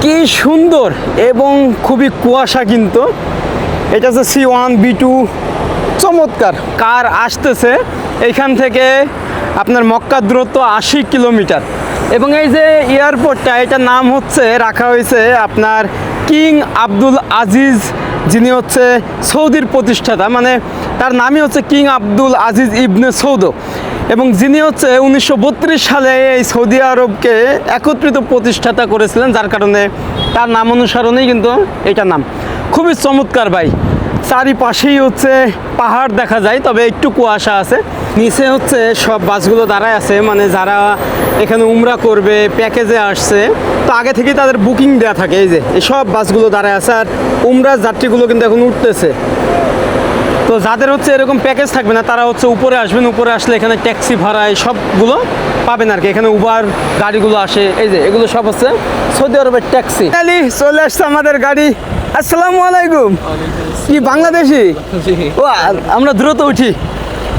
কি সুন্দর এবং খুবই কুয়াশা, কিন্তু এটা হচ্ছে C1 B2, চমৎকার। কার আসতেছে এইখান থেকে আপনার মক্কার দূরত্ব 80 কিলোমিটার, এবং এই যে এয়ারপোর্টটা, এটার নাম হচ্ছে রাখা হয়েছে আপনার কিং আব্দুল আজিজ, যিনি হচ্ছে সৌদির প্রতিষ্ঠাতা, মানে তার নামই হচ্ছে কিং আব্দুল আজিজ ইবনে সৌদ, এবং যিনি হচ্ছে 1932 সালে এই সৌদি আরবকে একত্রিত প্রতিষ্ঠাতা করেছিলেন, যার কারণে তার নাম অনুসরণেই কিন্তু এটার নাম। খুবই চমৎকার ভাই। চারিপাশেই হচ্ছে পাহাড় দেখা যায়, তবে একটু কুয়াশা আছে। নিচে হচ্ছে সব বাসগুলো দাঁড়ায় আছে, মানে যারা এখানে উমরা করবে, প্যাকেজে আসছে, তো আগে থেকেই তাদের বুকিং দেওয়া থাকে। এই যে এই সব বাসগুলো দাঁড়ায় আছে, আর উমরা যাত্রীগুলো কিন্তু এখন উঠতেছে। তো যাদের হচ্ছে এরকম প্যাকেজ থাকবে না তারা হচ্ছে উপরে আসবেন, উপরে আসলে এখানে ট্যাক্সি ভাড়া এই সবগুলো পাবেন আর কি। এখানে উবার গাড়িগুলো আসে, এই যে এগুলো সব হচ্ছে সৌদি আরবের ট্যাক্সি। চলে আসছে আমাদের গাড়ি। আসসালামু আলাইকুম। কি বাংলাদেশি? ও আমরা দ্রুত উঠি,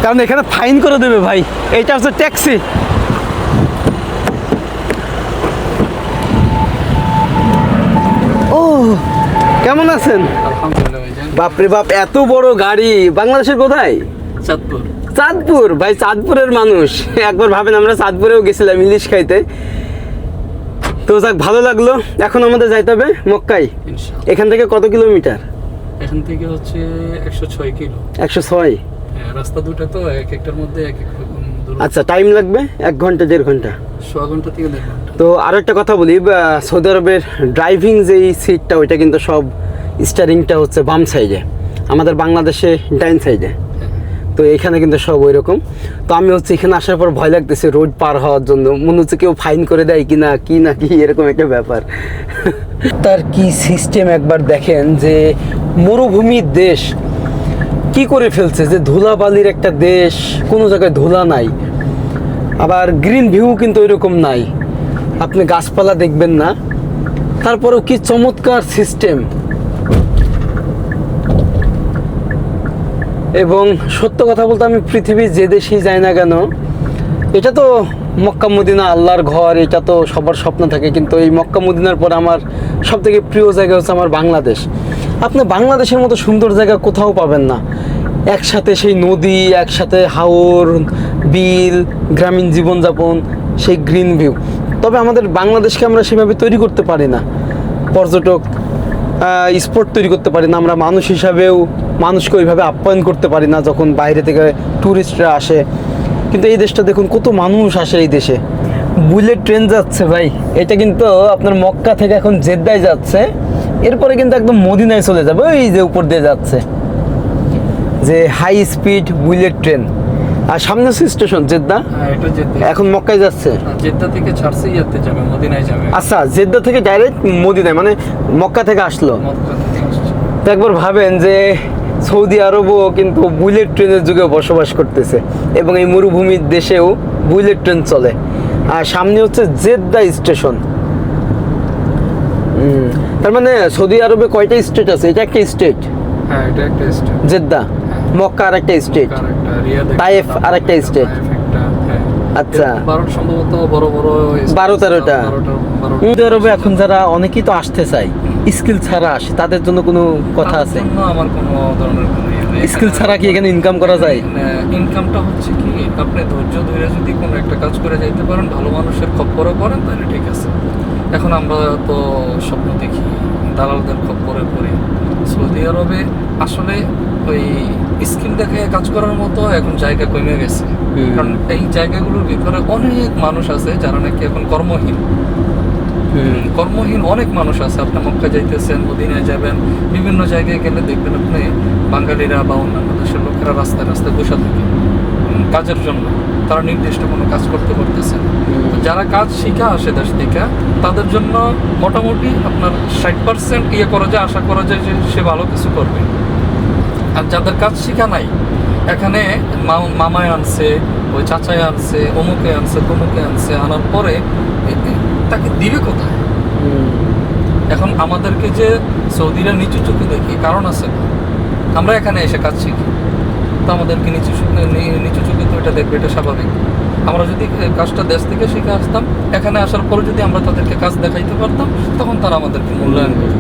কারণ এখানে ফাইন করে দেবে ভাই। এইটা হচ্ছে ট্যাক্সি। ও কেমন আছেন? বাপরে বাপ, এত বড় গাড়ি। বাংলাদেশের কোথায়? চাঁদপুর। চাঁদপুর ভাই, চাঁদপুরের মানুষ। একবার ভাবেন আমরা চাঁদপুরেও গেছিলাম ইলিশ খাইতে। তো যাক, ভালো লাগলো। এখন আমাদের যাইতে হবে মক্কায়। এখান থেকে কত কিলোমিটার? এখান থেকে হচ্ছে 106 কিলো। 106। রাস্তা দুটো তো এক একটার মধ্যে এক এক রকম দূর। আচ্ছা, টাইম লাগবে 1 ঘন্টা 1.5 ঘন্টা। 1.5 ঘন্টা থেকে 1.5 ঘন্টা। তো আরো একটা কথা বলি, সৌদি আরবের ড্রাইভিং যেই সিটটা ওইটা কিন্তু সব স্টারিংটা হচ্ছে বাম সাইডে, আমাদের বাংলাদেশে ডাইন সাইডে। তো এখানে কিন্তু সব ওই রকম। তো আমি হচ্ছে এখানে আসার পর ভয় লাগতেছে রোড পার হওয়ার জন্য, মনে হচ্ছে কেউ ফাইন করে দেয় কিনা কি না কি, এরকম একটা ব্যাপার। তার কি সিস্টেম একবার দেখেন, যে মরুভূমির দেশ কি করে ফেলছে, যে ধুলাবালির একটা দেশ, কোনো জায়গায় ধুলা নাই, আবার গ্রিন ভিউ কিন্তু ওইরকম নাই, আপনি গাছপালা দেখবেন না, তারপরেও কি চমৎকার সিস্টেম। এবং সত্য কথা বলতে আমি পৃথিবীর যে দেশেই যাই না কেন, এটা তো মক্কা মদিনা আল্লাহর ঘর, এটা তো সবার স্বপ্ন থাকে, কিন্তু এই মক্কা মদিনার পর আমার সবথেকে প্রিয় জায়গা হচ্ছে আমার বাংলাদেশ। আপনি বাংলাদেশের মতো সুন্দর জায়গা কোথাও পাবেন না। একসাথে সেই নদী, একসাথে হাওর, বিল, গ্রামীণ জীবনযাপন, সেই গ্রিন ভিউ। তবে আমাদের বাংলাদেশকে আমরা সেভাবে তৈরি করতে পারি না, পর্যটক স্পট তৈরি করতে পারি না, আমরা মানুষ হিসাবেও মানুষকে ওইভাবে আপ্যায়ন করতে পারি না যখন বাইরে থেকে ট্যুরিস্টরা আসে। কিন্তু এই দেশটা দেখুন, কত মানুষ আসে এই দেশে। বুলেট ট্রেন যাচ্ছে ভাই, এটা কিন্তু আপনার মক্কা থেকে এখন জেদ্দায় যাচ্ছে, এরপরে কিন্তু একদম মদিনায় চলে যাবে, ওই যে উপর দিয়ে যাচ্ছে, যে হাই স্পিড বুলেট ট্রেন। আর সামনে হচ্ছে স্টেশন জেদ্দা, হ্যাঁ, এটা জেদ্দা। এখন মক্কায় যাচ্ছে। জেদ্দা থেকে ছাড়ছে ইয়াতে যাবে, মদিনায় যাবে। আচ্ছা, জেদ্দা থেকে ডাইরেক্ট মদিনায়, মানে মক্কা থেকে আসলো। মক্কা থেকে আসছে। তো একবার ভাবেন যে সৌদি আরবও কিন্তু বুলেট ট্রেনের যুগে বসবাস করতেছে, এবং এই মরুভূমির দেশেও বুলেট ট্রেন চলে। আর সামনে হচ্ছে জেদ্দা স্টেশন। তার মানে সৌদি আরবে কয়টা স্টেট আছে? এটা একটা স্টেট, হ্যাঁ, এটা একটা স্টেট। জেদ্দা। মক্কা আর একটা স্টেট, আরেকটা রিয়াদ, তাইফ আর একটা স্টেট। আচ্ছা, 12 সম্ভবত বড় বড় 12-13টা। 12 সৌদি আরবে এখন যারা অনেকেই তো আসতে চায়, স্কিল ছাড়া আসে, তাদের জন্য কোনো কথা আছে? আমার কোনো ধরনের কোনো ইয়ে নেই। স্কিল ছাড়া কি এখানে ইনকাম করা যায়? ইনকামটা হচ্ছে কি, আপনি ধৈর্য ধরে যদি কোনো একটা কাজ করে যাইতে পারেন, ভালো মানুষের খপ্পরে পড়েন, তাহলে ঠিক আছে। এখন আমরা তো স্বপ্ন দেখি, দালালদের খপ্পরে পড়ি। সৌদি আরবে আসলে ওই স্কিল দেখে কাজ করার মতো এখন জায়গা কমে গেছে, কারণ এই জায়গাগুলোর ভিতরে অনেক মানুষ আছে যারা নাকি এখন কর্মহীন। অনেক মানুষ আছে। আপনি মক্কা যাইতেছেন, মদিনায় যাবেন, বিভিন্ন জায়গায় গেলে দেখবেন আপনি বাঙালিরা বা অন্যান্য দেশের লোকেরা রাস্তায় রাস্তায় বসে থাকে কাজের জন্য, তারা নির্দিষ্ট কোনো কাজ করতে পারতেছে না। যারা কাজ শিখা আসে দেশ থেকে, তাদের জন্য মোটামুটি আপনার 60% ইয়ে করা যায়, আশা করা যায় যে সে ভালো কিছু করবে। আর যাদের কাজ শিখা নাই, এখানে মামায় আনছে, ওই চাচায় আনছে, অমুকে আনছে, তমুকে আনছে, আনার পরে তাকে দিবে কোথায়? এখন আমাদেরকে যে সৌদিরা নিচু চোখে দেখি, কারণ আছে, আমরা এখানে এসে কাজ শিখি, তো আমাদেরকে নিচু চোখে তো এটা দেখবে, এটা স্বাভাবিক। আমরা যদি কাজটা দেশ থেকে শিখে আসতাম, এখানে আসার পরে যদি আমরা তাদেরকে কাজ দেখাইতে পারতাম, তখন তারা আমাদেরকে মূল্যায়ন করবে।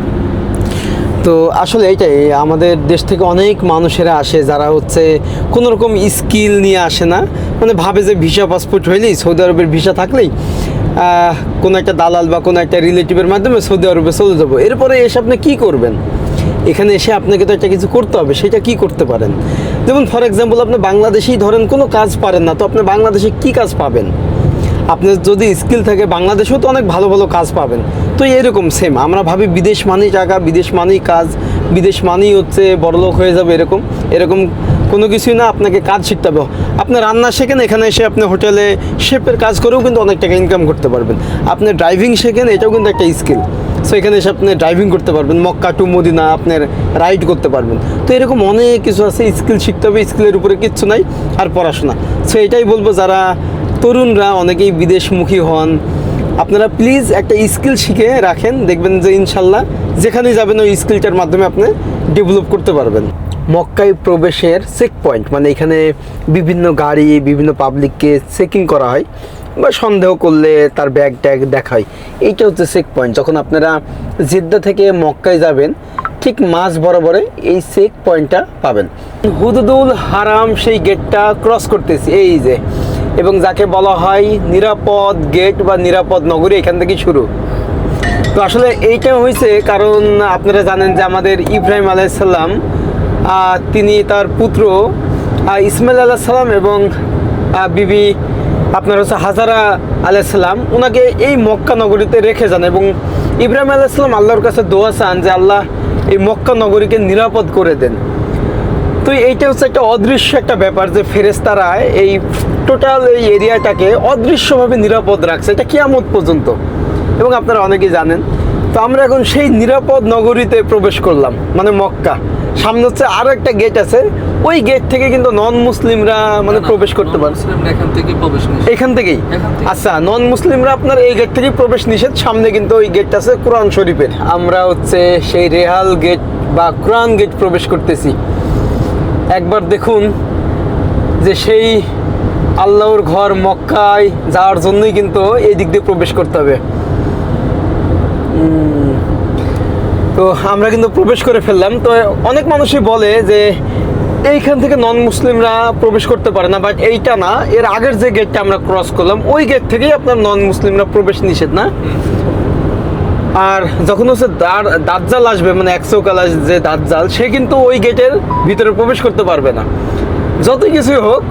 তো আসলে এইটাই, আমাদের দেশ থেকে অনেক মানুষেরা আসে যারা হচ্ছে কোনো রকম স্কিল নিয়ে আসে না, মানে ভাবে যে ভিসা পাসপোর্ট হইলেই, সৌদি আরবের ভিসা থাকলেই কোনো একটা দালাল বা কোনো একটা রিলেটিভের মাধ্যমে সৌদি আরবে চলে যাবো। এরপরে এসে আপনি কী করবেন? এখানে এসে আপনাকে তো একটা কিছু করতে হবে, সেটা কি করতে পারেন? যেমন ফর এক্সাম্পল, আপনি বাংলাদেশেই ধরেন কোনো কাজ পারেন না, তো আপনি বাংলাদেশে কি কাজ পাবেন? আপনার যদি স্কিল থাকে, বাংলাদেশেও তো অনেক ভালো ভালো কাজ পাবেন। তো এরকম সেম, আমরা ভাবি বিদেশ মানেই টাকা, বিদেশ মানেই কাজ, বিদেশ মানেই হচ্ছে বড়লোক হয়ে যাবে, এরকম কোনো কিছুই না। আপনাকে কাজ শিখতে হবে। আপনি রান্না শেখেন, এখানে এসে আপনি হোটেলে শেফের কাজ করেও কিন্তু অনেক টাকা ইনকাম করতে পারবেন। আপনি ড্রাইভিং শেখেন, এটাও কিন্তু একটা স্কিল। সো এখানে এসে আপনি ড্রাইভিং করতে পারবেন, মক্কা টু মদিনা আপনার রাইড করতে পারবেন। তো এরকম অনেক কিছু আছে, স্কিল শিখতে হবে, স্কিলের উপরে কিচ্ছু নাই, আর পড়াশোনা। সো এটাই বলবো যারা তরুণরা অনেকেই বিদেশমুখী হন, আপনারা প্লিজ একটা স্কিল শিখে রাখেন, দেখবেন যে ইনশাল্লাহ যেখানে যাবেন ওই স্কিলটার মাধ্যমে আপনি ডেভেলপ করতে পারবেন। মক্কায় প্রবেশের চেক পয়েন্ট, মানে এখানে বিভিন্ন গাড়ি বিভিন্ন পাবলিককে চেকিং করা হয় বা সন্দেহ করলে তার ব্যাগ ট্যাগ দেখায়, এইটা হচ্ছে চেক পয়েন্ট। যখন আপনারা জেদ্দা থেকে মক্কায় যাবেন ঠিক মাঝ বরাবরে এই চেক পয়েন্টটা পাবেন। হুদুদুল হারাম সেই গেটটা ক্রস করতেছি এই যে, এবং যাকে বলা হয় নিরাপদ গেট বা নিরাপদ নগরী, এখান থেকে শুরু। তো আসলে এইটা হয়েছে কারণ আপনারা জানেন যে আমাদের ইব্রাহিম আলাইসাল্লাম তিনি তার পুত্র ইসমাইল আলাইসাল্লাম এবং বিবি আপনার হচ্ছে হাজারা আলাইসাল্লাম ওনাকে এই মক্কা নগরীতে রেখে যান, এবং ইব্রাহিম আলাইসাল্লাম আল্লাহর কাছে দোয়া চান যে আল্লাহ এই মক্কা নগরীকে নিরাপদ করে দেন। তো এইটা হচ্ছে একটা অদৃশ্য একটা ব্যাপার যে ফেরেশতারা এই টোটাল এই এরিয়াটাকে অদৃশ্যভাবে নিরাপদ রাখছে, এটা কিয়ামত পর্যন্ত, এবং আপনারা অনেকেই জানেন। তো আমরা এখন সেই নিরাপদ নগরীতে প্রবেশ করলাম, মানে মক্কা। সামনে হচ্ছে আরও একটা গেট আছে, ওই গেট থেকে কিন্তু নন মুসলিমরা মানে প্রবেশ করতে পারে, এখান থেকে প্রবেশ নিষেধ। এখান থেকেই? এখান থেকে। আচ্ছা, নন মুসলিমরা আপনার এই গেট থেকেই প্রবেশ নিষেধ। সামনে কিন্তু ওই গেটটা আছে কোরআন শরীফের। আমরা হচ্ছে সেই রেহাল গেট বা কোরআন গেট প্রবেশ করতেছি। একবার দেখুন যে সেই আল্লাহর ঘর মক্কায় যাওয়ার জন্যই কিন্তু এই দিক দিয়ে প্রবেশ করতে হবে। তো আমরা কিন্তু প্রবেশ করে ফেললাম। তো অনেক মানুষই বলে যে এইখান থেকে নন মুসলিমরা প্রবেশ করতে পারে না, বাট এইটা না, এর আগের যে গেটটা আমরা ক্রস করলাম ওই গেট থেকেই আপনার নন মুসলিমরা প্রবেশ নিষেধ না। আর যখন হচ্ছে দাজ্জাল আসবে, মানে একশোকাল যে দাজ্জাল, সে কিন্তু ওই গেটের ভিতরে প্রবেশ করতে পারবে না। যতই কিছুই হোক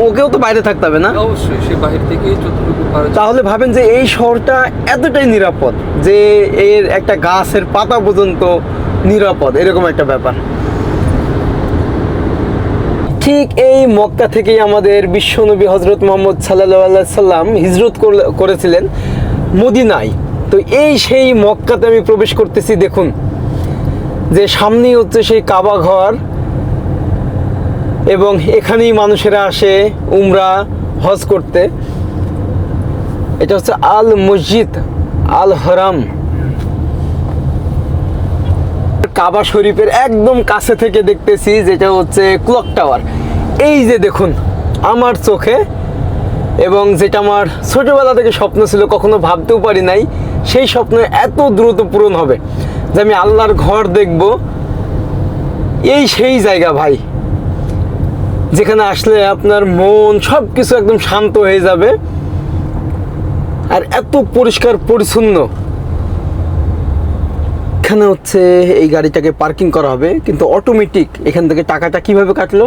ওকেও তো বাইরে থাকতে হবে না, অবশ্যই সে বাহির থেকে যতটুকু পারে। তাহলে ভাবেন যে এই শহরটা এতটাই নিরাপদ যে এর একটা গাছের পাতা পর্যন্ত নিরাপদ, এরকম একটা ব্যাপার। ঠিক এই মক্কা থেকেই আমাদের বিশ্বনবী হজরত মুহাম্মদ সাল্লাল্লাহু আলাইহি সাল্লাম হিজরত করেছিলেন মদিনায়। তো এই সেই মক্কাতে আমি প্রবেশ করতেছি। দেখুন যে সামনেই হচ্ছে সেই কাবা ঘর, এবং এখানেই মানুষেরা আসে উমরা হজ করতে। এটা হচ্ছে আল মসজিদ আল হারাম, কাবা শরীফের একদম কাছে থেকে দেখতেছি, যেটা হচ্ছে ক্লক টাওয়ার। এই যে দেখুন আমার চোখে, এবং যেটা আমার ছোটবেলা থেকে স্বপ্ন ছিল, কখনো ভাবতেও পারি নাই সেই স্বপ্ন এত দ্রুত পূরণ হবে যে আমি আল্লাহর ঘর দেখব। এই সেই জায়গা ভাই, যেখানে আসলে আপনার মন সব কিছু একদম শান্ত হয়ে যাবে, আর এত পরিষ্কার পরিচ্ছন্ন। এখানে হচ্ছে এই গাড়িটাকে পার্কিং করা হবে, কিন্তু অটোমেটিক। এখান থেকে টাকাটা কিভাবে কাটলো?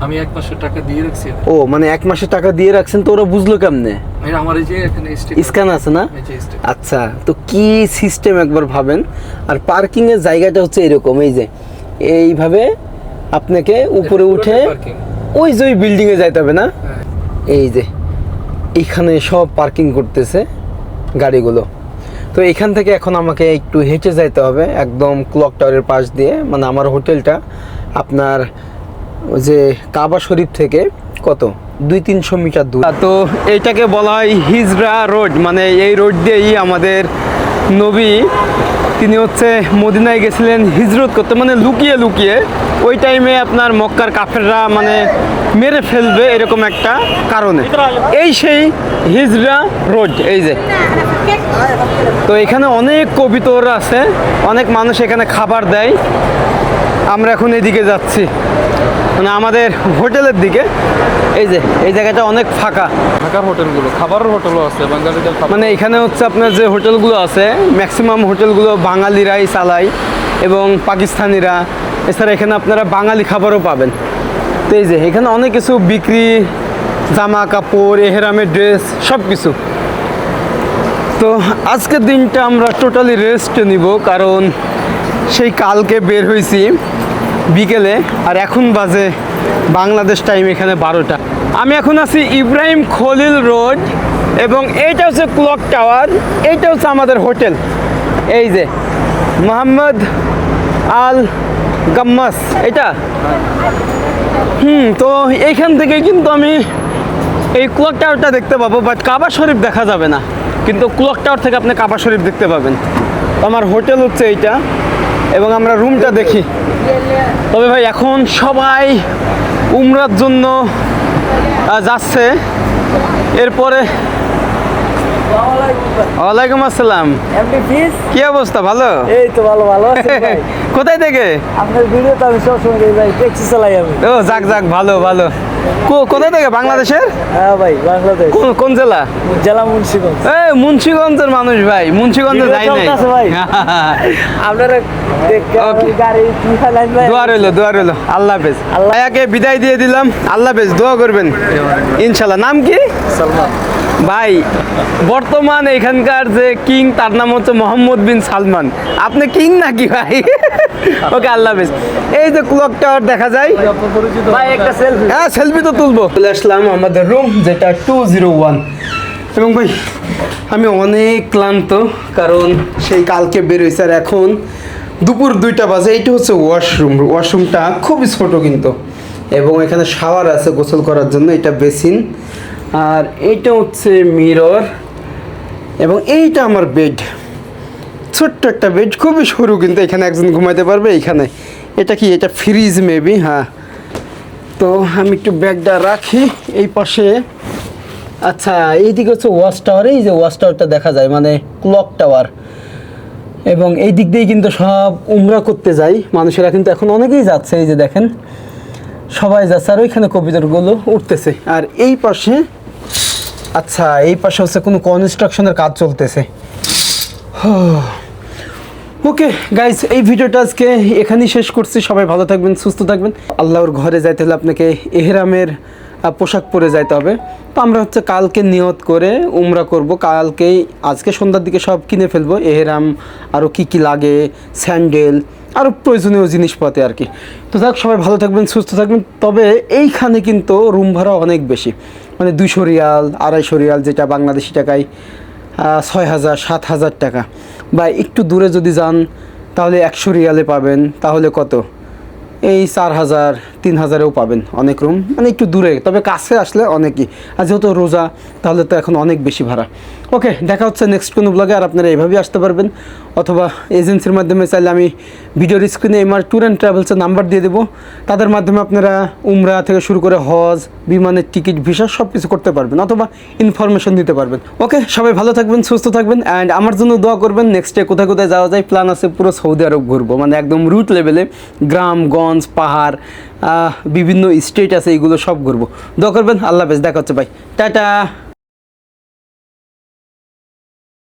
আমি 1 মাসের টাকা দিয়ে রাখছি। ও, মানে 1 মাসের টাকা দিয়ে রাখছেন, তো ওরা বুঝলো কেমনে? আমার এই যে এখানে স্ক্যান আছে না? এই যে sticker। আচ্ছা, তো কি সিস্টেম একবার ভাবেন। আর পার্কিং এর জায়গাটা হচ্ছে এরকম, এই যে এইভাবে আপনাকে উপরে উঠে পার্কিং। ওই যে ওই বিল্ডিং এ যাইতে হবে না? হ্যাঁ। এই যে এইখানে সব পার্কিং করতেছে গাড়িগুলো। তো এখান থেকে এখন আমাকে একটু হেঁটে যাইতে হবে একদম ক্লক টাওয়ারের পাশ দিয়ে, মানে আমার হোটেলটা আপনার ওই যে কাবা শরীফ থেকে কত 200-300 মিটার দূর। তো এইটাকে বলা হয় হিজরা রোড, মানে এই রোড দিয়েই আমাদের নবী তিনি হচ্ছে মদিনায় গেছিলেন হিজরত করতে, মানে লুকিয়ে লুকিয়ে। ওই টাইমে আপনার মক্কার কাফেররা মানে মেরে ফেলবে এরকম একটা কারণে। এই সেই হিজরা রোড, এই যে। তো এখানে অনেক কবিতর আছে, অনেক মানুষ এখানে খাবার দেয়। আমরা এখন এদিকে যাচ্ছি, মানে আমাদের হোটেলের দিকে। এই যে এই জায়গাটা অনেক ফাঁকা। ঢাকার হোটেলগুলো, খাবারের হোটেলও আছে, বাঙালিদের খাবার। মানে এখানে হচ্ছে আপনার যে হোটেলগুলো আছে ম্যাক্সিমাম হোটেলগুলো বাঙালিরাই চালায় এবং পাকিস্তানিরা। এছাড়া এখানে আপনারা বাঙালি খাবারও পাবেন। তো এই যে এখানে অনেক কিছু বিক্রি, জামা কাপড়, এহরামের ড্রেস, সব কিছু। তো আজকের দিনটা আমরা টোটালি রেস্ট নিব, কারণ সেই কালকে বের হয়েছি বিকেলে, আর এখন বাজে বাংলাদেশ টাইম এখানে 12টা। আমি এখন আছি ইব্রাহিম খলিল রোড, এবং এইটা হচ্ছে ক্লক টাওয়ার, এইটা হচ্ছে আমাদের হোটেল। এই যে মোহাম্মদ আল গাম্মাস এটা। তো এইখান থেকে কিন্তু আমি এই ক্লক টাওয়ারটা দেখতে পাবো, বাট কাবা শরীফ দেখা যাবে না, কিন্তু ক্লক টাওয়ার থেকে আপনি কাবা শরীফ দেখতে পাবেন। তো আমার হোটেল হচ্ছে এইটা এবং আমরা রুমটা দেখি। তবে ভাই এখন সবাই উমরার জন্য যাচ্ছে। এরপরে ওয়ালাইকুম আসসালাম, কি অবস্থা? ভালো? এই তো ভালো ভালো আছি ভাই। কোথায় থেকে? আপনার ভিডিও তো আমি সবসময় দেখি ভাই, ট্যাক্সি চালাই আমি। ও যাক যাক, ভালো ভালো। কোথায় থেকে? বাংলাদেশের? হ্যাঁ ভাই, বাংলাদেশ। কোন জেলা? জেলা মুন্সিগঞ্জ। এই মুন্সিগঞ্জের মানুষ ভাই, মুন্সিগঞ্জে যাই নাই। চলতেছে ভাই। আপনারা Okay. গাড়ি কি চালান ভাই? দোয়া রইলো। আল্লাহ হাফেজ। ভাইয়াকে বিদায় দিয়ে দিলাম, আল্লাহ হাফেজ, দোয়া করবেন ইনশাল্লাহ। নাম কি? সালমান। ভাই বর্তমান এখানকার যে কিং তার নাম হচ্ছে মোহাম্মদ বিন সালমান। আপনি কিং নাকি ভাই? ওকে, আল্লাহ হাফেজ। এই যে ক্লক টাওয়ার দেখা যায় ভাই একটা সেলফি। হ্যাঁ, সেলফি তো তুলবো। চলে আসলাম আমাদের রুম, যেটা 201। এবং ভাই আমি অনেক ক্লান্ত, কারণ সেই কালকে বের হয়েছে আর এখন দুপুর 2টা বাজে। এইটা হচ্ছে ওয়াশরুম। ওয়াশরুমটা খুবই ছোট কিন্তু, এবং এখানে শাওয়ার আছে গোসল করার জন্য। এটা বেসিন, আর এইটা হচ্ছে মিরর, এবং এইটা আমার বেড। ছোট্ট একটা বেড, খুবই সরু, কিন্তু এখানে একজন ঘুমাইতে পারবে। এইখানে এটা কি? এটা ফ্রিজ মেবি। হ্যাঁ, তো আমি একটু ব্যাগটা রাখি এই পাশে। আচ্ছা, এইদিকে হচ্ছে ওয়াচ টাওয়ার। এই যে ওয়াচ টাওয়ারটা দেখা যায়, মানে ক্লক টাওয়ার। এবং এই দিক দিয়েই কিন্তু সব উমরা করতে যায় মানুষেরা, কিন্তু এখন অনেকেই যাচ্ছে। এই যে দেখেন, সবাই যাচ্ছে, আর ওইখানে কবিতরগুলো উঠতেছে। আর এই পাশে, আচ্ছা এই পাশে হচ্ছে কোনো কনস্ট্রাকশনের কাজ চলতেছে। ওকে গাইজ, এই ভিডিওটা আজকে এখানেই শেষ করছি। সবাই ভালো থাকবেন, সুস্থ থাকবেন। আল্লাহর ঘরে যাইতে হলে আপনাকে এহরামের পোশাক পরে যাইতে হবে। তো আমরা হচ্ছে কালকে নিয়ত করে উমরা করব। কালকেই, আজকে সন্ধ্যার দিকে সব কিনে ফেলবো, এহরাম, আরও কি কি লাগে, স্যান্ডেল, আরও প্রয়োজনীয় জিনিসপত্র আর কি। তো যাক, সবাই ভালো থাকবেন, সুস্থ থাকবেন। তবে এইখানে কিন্তু রুম ভাড়া অনেক বেশি, মানে 200 রিয়াল, 250 রিয়াল, যেটা বাংলাদেশি টাকায় 6000 7000 টাকা। বা একটু দূরে যদি যান তাহলে 100 রিয়ালে পাবেন, তাহলে কত? এই 4000 3000এও পাবেন অনেক রুম, মানে একটু দূরে। তবে কাছে আসলে অনেকই, আর যেহেতু রোজা, তাহলে তো এখন অনেক বেশি ভাড়া। ওকে, দেখা হচ্ছে নেক্সট কোনো ব্লগে। আর আপনারা এইভাবেই আসতে পারবেন, অথবা এজেন্সির মাধ্যমে চাইলে আমি ভিডিওর স্ক্রিনে এমআর ট্যুর অ্যান্ড ট্রাভেলসের নাম্বার দিয়ে দেবো। তাদের মাধ্যমে আপনারা উমরা থেকে শুরু করে হজ, বিমানের টিকিট, ভিসা সব কিছু করতে পারবেন, অথবা ইনফরমেশন দিতে পারবেন। ওকে, সবাই ভালো থাকবেন, সুস্থ থাকবেন, অ্যান্ড আমার জন্য দোয়া করবেন। নেক্সটে কোথায় কোথায় যাওয়া যায় প্ল্যান আছে, পুরো সৌদি আরব ঘুরবো, মানে একদম রুট লেভেলে, গ্রামগঞ্জ, পাহাড়, বিভিন্ন স্টেট আছে, এইগুলো সব ঘুরবো। দোয়া করবেন। আল্লাহ হাফেজ, দেখা হচ্ছে ভাই, টাটা।